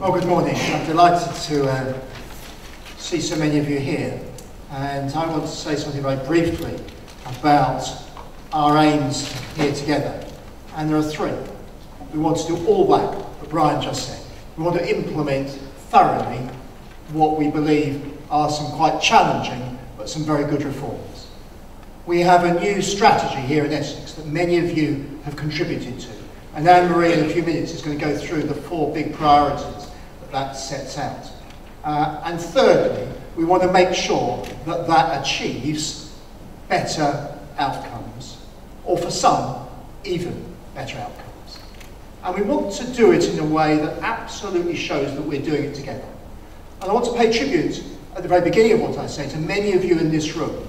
Well, good morning. I'm delighted to see so many of you here, and I want to say something very briefly about our aims here together. And there are three. We want to do all that Brian just said. We want to implement thoroughly what we believe are some quite challenging but some very good reforms. We have a new strategy here in Essex that many of you have contributed to, and Anne-Marie in a few minutes is going to go through the four big priorities that sets out. And thirdly, we want to make sure that that achieves better outcomes, or for some, even better outcomes. And we want to do it in a way that absolutely shows that we're doing it together. And I want to pay tribute at the very beginning of what I say to many of you in this room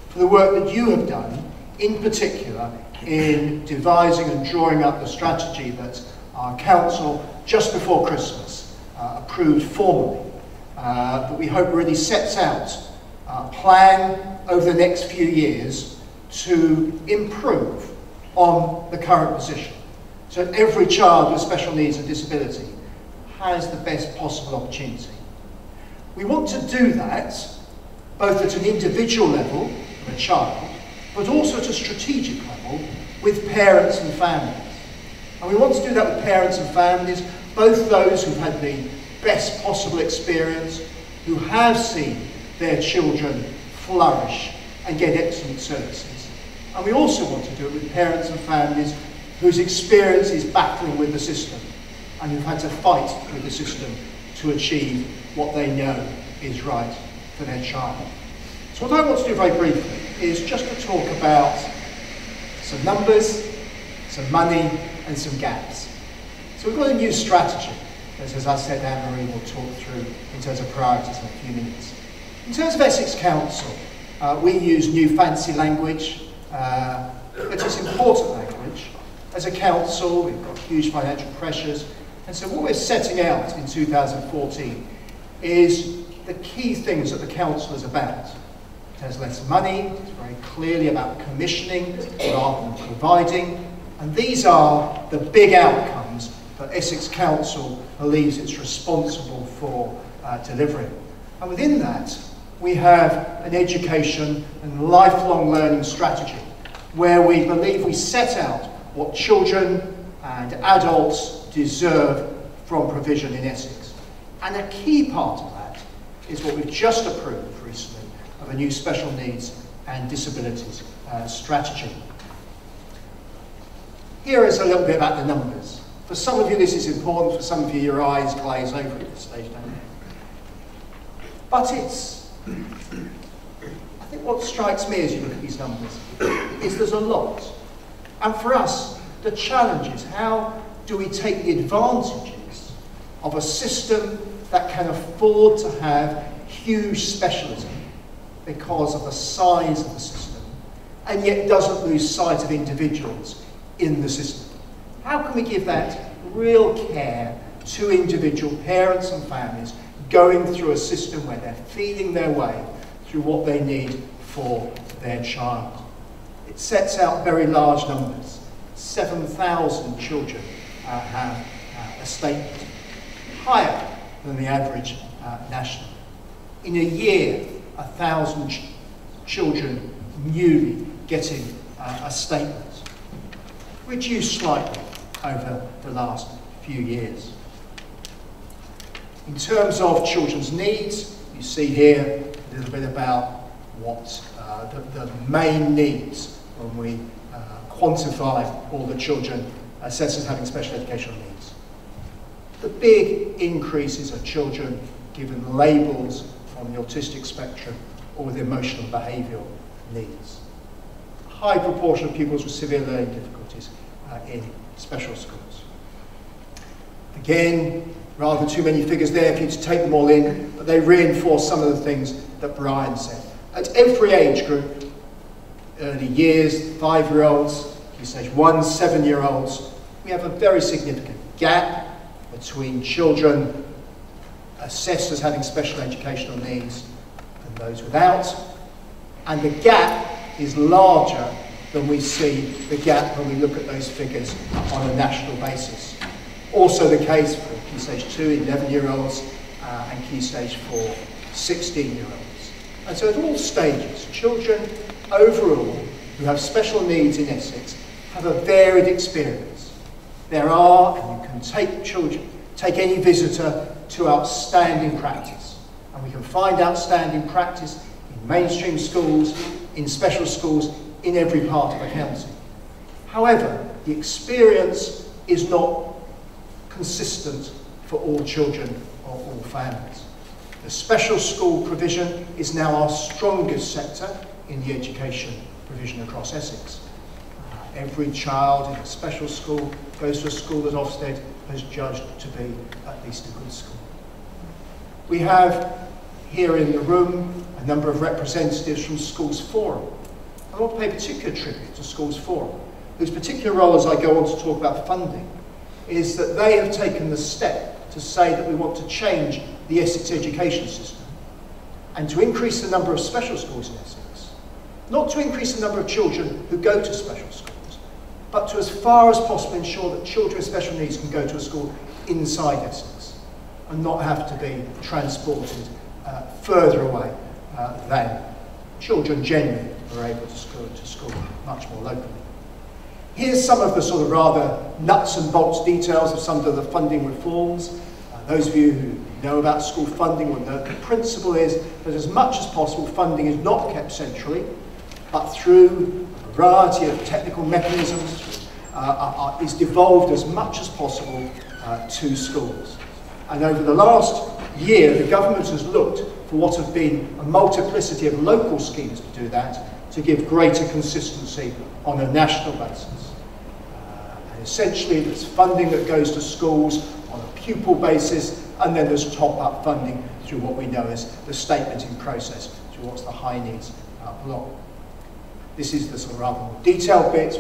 for the work that you have done, in particular in devising and drawing up the strategy that our council just before Christmas approved formally, that we hope really sets out a plan over the next few years to improve on the current position, so that every child with special needs and disability has the best possible opportunity. We want to do that both at an individual level of a child, but also at a strategic level with parents and families. And we want to do that with parents and families, both those who've had the best possible experience, who have seen their children flourish and get excellent services. And we also want to do it with parents and families whose experience is battling with the system and who've had to fight with the system to achieve what they know is right for their child. So what I want to do very briefly is just to talk about some numbers, some money and some gaps. So we've got a new strategy, as I said, Anne-Marie will talk through in terms of priorities in a few minutes. In terms of Essex Council, we use new fancy language, but it's important language. As a council, we've got huge financial pressures, and so what we're setting out in 2014 is the key things that the council is about. It has less money, it's very clearly about commissioning rather than providing, and these are the big outcomes that Essex Council believes it's responsible for delivering. And within that, we have an education and lifelong learning strategy where we believe we set out what children and adults deserve from provision in Essex. And a key part of that is what we've just approved recently of a new special needs and disabilities strategy. Here is a little bit about the numbers. For some of you this is important, for some of you your eyes glaze over at this stage, don't they? But it's, I think what strikes me as you look at these numbers is there's a lot. And for us, the challenge is how do we take the advantages of a system that can afford to have huge specialism because of the size of the system, and yet doesn't lose sight of individuals in the system. How can we give that real care to individual parents and families going through a system where they're feeling their way through what they need for their child? It sets out very large numbers. 7,000 children have a statement, higher than the average nationally. In a year, 1,000 children newly getting a statement, reduced slightly over the last few years. In terms of children's needs, you see here a little bit about what the main needs when we quantify all the children assessed as having special educational needs. The big increases are children given labels on the autistic spectrum or with emotional and behavioural needs. A high proportion of pupils with severe learning difficulties in special schools. Again, rather too many figures there for you to take them all in, but they reinforce some of the things that Brian said. At every age group, early years, 5-year-olds, key stage 1, 7-year-olds, we have a very significant gap between children assessed as having special educational needs and those without, and the gap is larger than we see the gap when we look at those figures on a national basis. Also the case for Key Stage 2, 11-year-olds, and Key Stage 4, 16-year-olds. And so at all stages, children overall who have special needs in Essex have a varied experience. There are, and you can take any visitor to outstanding practice. And we can find outstanding practice in mainstream schools, in special schools, in every part of the county. However, the experience is not consistent for all children or all families. The special school provision is now our strongest sector in the education provision across Essex. Every child in a special school goes to a school that Ofsted has judged to be at least a good school. We have here in the room a number of representatives from Schools Forum. I want to pay particular tribute to Schools Forum, whose particular role as I go on to talk about funding is that they have taken the step to say that we want to change the Essex education system and to increase the number of special schools in Essex, not to increase the number of children who go to special schools, but to as far as possible ensure that children with special needs can go to a school inside Essex and not have to be transported further away than children generally are able to school much more locally. Here's some of the sort of rather nuts and bolts details of some of the funding reforms. Those of you who know about school funding will know the principle is that as much as possible funding is not kept centrally, but through a variety of technical mechanisms is devolved as much as possible to schools. And over the last year, the government has looked for what have been a multiplicity of local schemes to do that, to give greater consistency on a national basis. And essentially, there's funding that goes to schools on a pupil basis, and then there's top-up funding through what we know as the statementing process, through what's the high needs block. This is the sort of rather more detailed bit,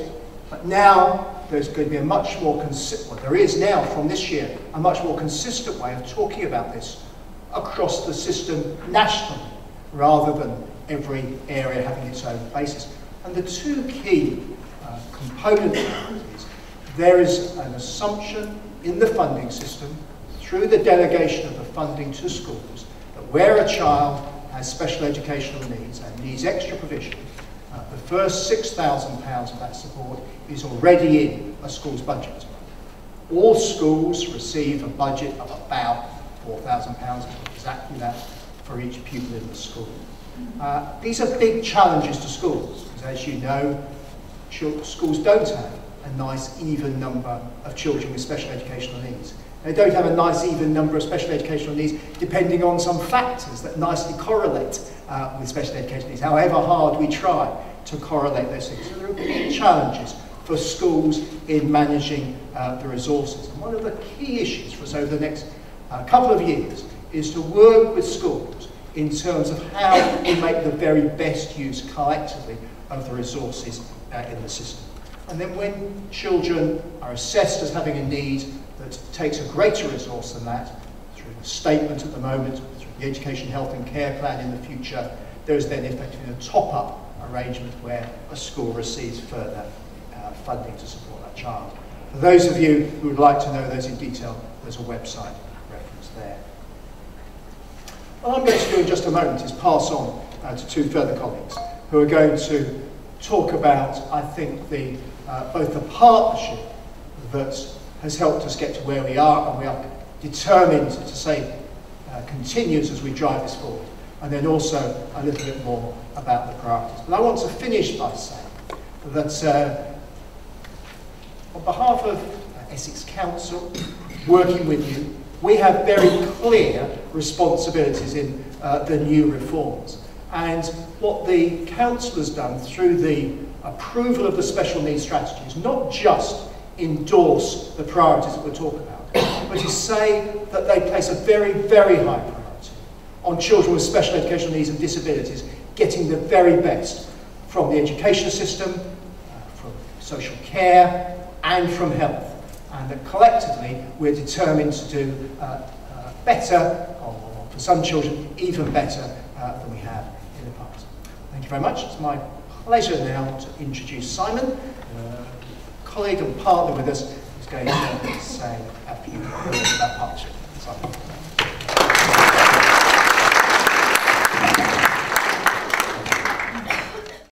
but now there's going to be a much more consistent, well, there is now from this year, a much more consistent way of talking about this across the system nationally, rather than every area having its own basis. And the two key components of it is there is an assumption in the funding system through the delegation of the funding to schools that where a child has special educational needs and needs extra provision, the first £6,000 of that support is already in a school's budget. All schools receive a budget of about £4,000, exactly that for each pupil in the school. These are big challenges to schools, because as you know, schools don't have a nice even number of children with special educational needs. They don't have a nice even number of special educational needs depending on some factors that nicely correlate with special educational needs, however hard we try to correlate those things. So there are big challenges for schools in managing the resources. And one of the key issues for us over the next couple of years is to work with schools in terms of how we make the very best use collectively of the resources in the system. And then when children are assessed as having a need that takes a greater resource than that, through the statement at the moment, through the Education, Health and Care Plan in the future, there is then effectively a top-up arrangement where a school receives further funding to support that child. For those of you who would like to know those in detail, there's a website reference there. What I'm going to do in just a moment is pass on to two further colleagues who are going to talk about, I think, both the partnership that has helped us get to where we are, and we are determined to say continues as we drive this forward, and then also a little bit more about the priorities. But I want to finish by saying that on behalf of Essex Council, working with you, we have very clear responsibilities in the new reforms. And what the Council has done through the approval of the special needs strategy is not just endorse the priorities that we're talking about, but to say that they place a very, very high priority on children with special educational needs and disabilities getting the very best from the education system, from social care, and from health. And that collectively we're determined to do better, or for some children even better than we have in the past. Thank you very much. It's my pleasure now to introduce Simon, colleague and partner with us, who's going to say a that partnership. So.